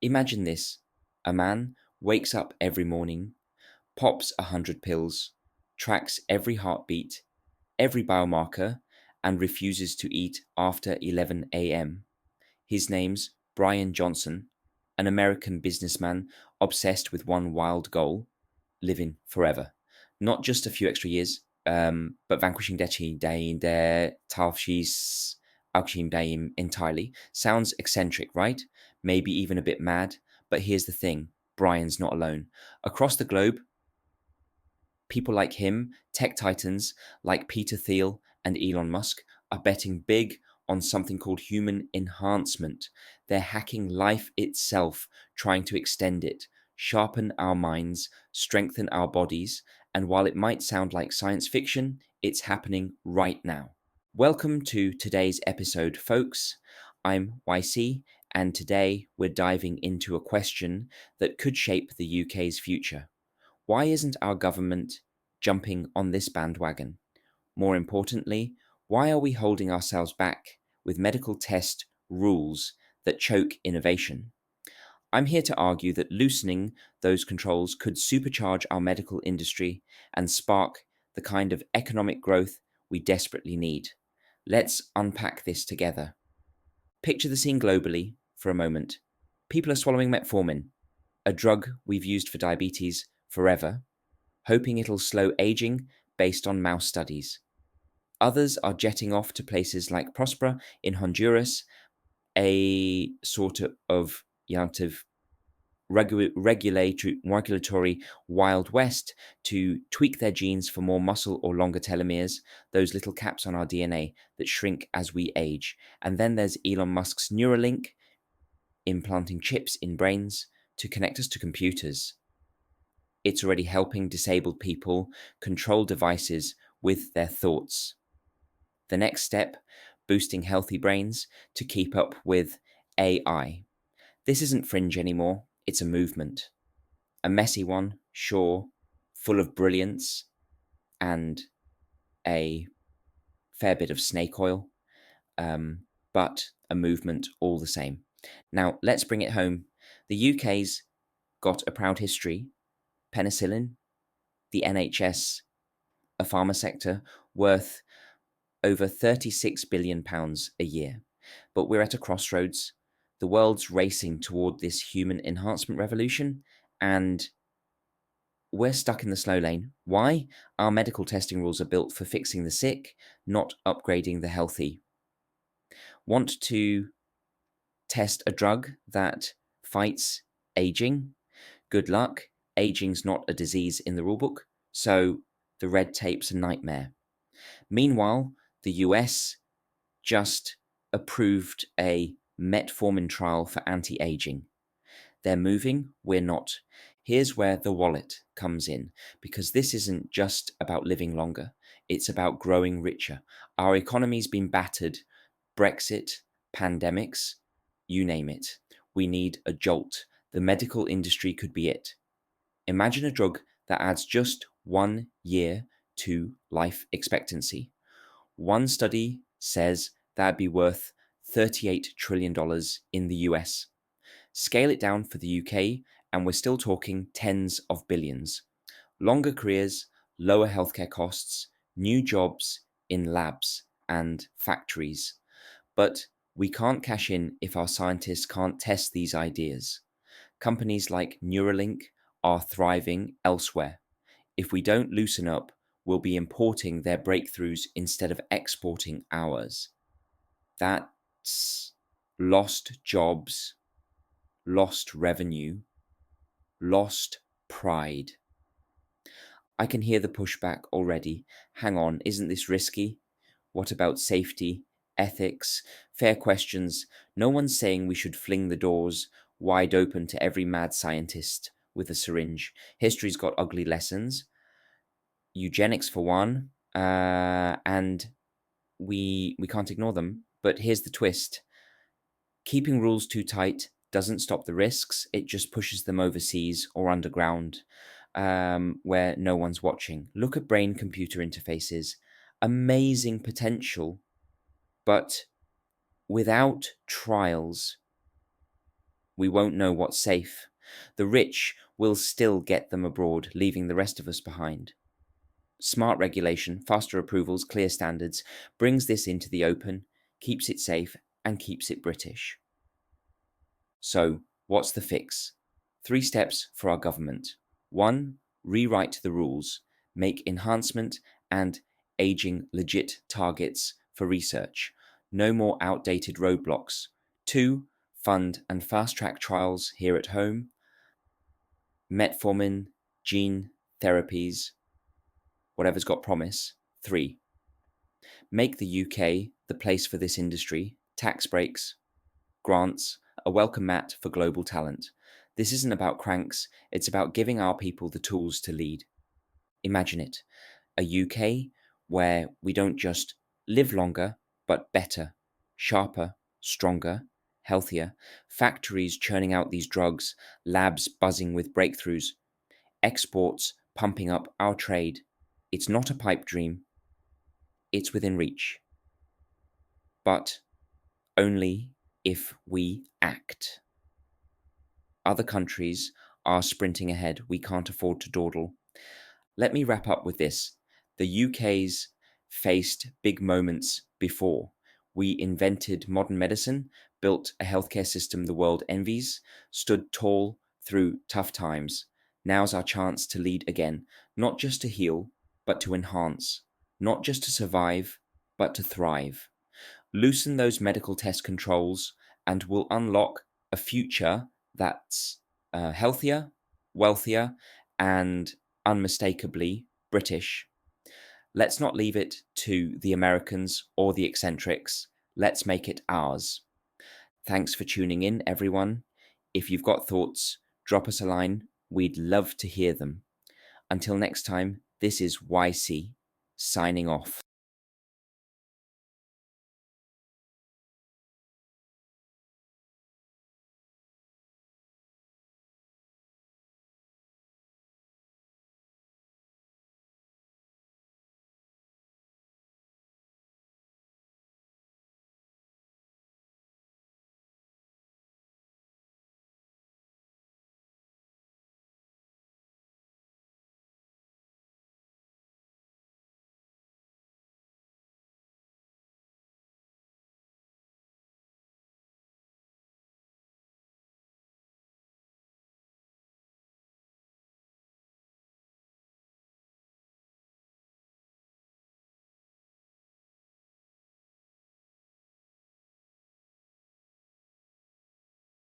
Imagine this: a man wakes up every morning, pops 100 pills, tracks every heartbeat, every biomarker, and refuses to eat after 11 a.m. His name's Brian Johnson, an American businessman obsessed with one wild goal: living forever. Not just a few extra years, but vanquishing der Talfschies Alchim entirely. Sounds eccentric, right? Maybe even a bit mad, but here's the thing: Brian's not alone. Across the globe, people like him, tech titans like Peter Thiel and Elon Musk, are betting big on something called human enhancement. They're hacking life itself, trying to extend it, sharpen our minds, strengthen our bodies, and while it might sound like science fiction, it's happening right now. Welcome to today's episode, folks. I'm YC, and today we're diving into a question that could shape the UK's future. Why isn't our government jumping on this bandwagon? More importantly, why are we holding ourselves back with medical test rules that choke innovation? I'm here to argue that loosening those controls could supercharge our medical industry and spark the kind of economic growth we desperately need. Let's unpack this together. Picture the scene globally for a moment. People are swallowing metformin, a drug we've used for diabetes forever, hoping it'll slow aging based on mouse studies. Others are jetting off to places like Prospera in Honduras, a sort of regulatory Wild West, to tweak their genes for more muscle or longer telomeres, those little caps on our DNA that shrink as we age. And then there's Elon Musk's Neuralink, implanting chips in brains to connect us to computers. It's already helping disabled people control devices with their thoughts. The next step: boosting healthy brains to keep up with AI. This isn't fringe anymore, it's a movement. A messy one, sure, full of brilliance and a fair bit of snake oil, but a movement all the same. Now, let's bring it home. The UK's got a proud history: penicillin, the NHS, a pharma sector worth over £36 billion a year. But we're at a crossroads. The world's racing toward this human enhancement revolution, and we're stuck in the slow lane. Why? Our medical testing rules are built for fixing the sick, not upgrading the healthy. Want to test a drug that fights aging? Good luck. Aging's not a disease in the rulebook, so the red tape's a nightmare. Meanwhile, the US just approved a metformin trial for anti-aging. They're moving, we're not. Here's where the wallet comes in, because this isn't just about living longer, it's about growing richer. Our economy's been battered: Brexit, pandemics, you name it. We need a jolt. The medical industry could be it. Imagine a drug that adds just 1 year to life expectancy. One study says that'd be worth $38 trillion in the US. Scale it down for the UK, and we're still talking tens of billions. Longer careers, lower healthcare costs, new jobs in labs and factories. But we can't cash in if our scientists can't test these ideas. Companies like Neuralink are thriving elsewhere. If we don't loosen up, we'll be importing their breakthroughs instead of exporting ours. That's lost jobs, lost revenue, lost pride. I can hear the pushback already. Hang on, isn't this risky? What about safety, ethics, fair questions? No one's saying we should fling the doors wide open to every mad scientist with a syringe. History's got ugly lessons. Eugenics for one, and we can't ignore them. But here's the twist: keeping rules too tight doesn't stop the risks, it just pushes them overseas or underground, where no one's watching. Look at brain computer interfaces. Amazing potential, but without trials, We won't know what's safe. The rich will still get them abroad, leaving the rest of us behind. Smart regulation, faster approvals, clear standards brings this into the open, keeps it safe, and keeps it British. So, what's the fix? 3 steps for our government. 1. Rewrite the rules. Make enhancement and aging legit targets for research. No more outdated roadblocks. 2. Fund and fast-track trials here at home. Metformin, gene therapies, whatever's got promise. 3. Make the UK the place for this industry. Tax breaks, grants, a welcome mat for global talent. This isn't about cranks, it's about giving our people the tools to lead. Imagine it, a UK where we don't just live longer, but better, sharper, stronger, healthier, factories churning out these drugs, labs buzzing with breakthroughs, exports pumping up our trade. It's not a pipe dream, it's within reach. But only if we act. Other countries are sprinting ahead. We can't afford to dawdle. Let me wrap up with this. The UK's faced big moments before. We invented modern medicine, built a healthcare system the world envies, stood tall through tough times. Now's our chance to lead again, not just to heal, but to enhance, not just to survive, but to thrive. Loosen those medical test controls, and we'll unlock a future that's healthier, wealthier, and unmistakably British. Let's not leave it to the Americans or the eccentrics. Let's make it ours. Thanks for tuning in, everyone. If you've got thoughts, drop us a line. We'd love to hear them. Until next time, this is YC, signing off.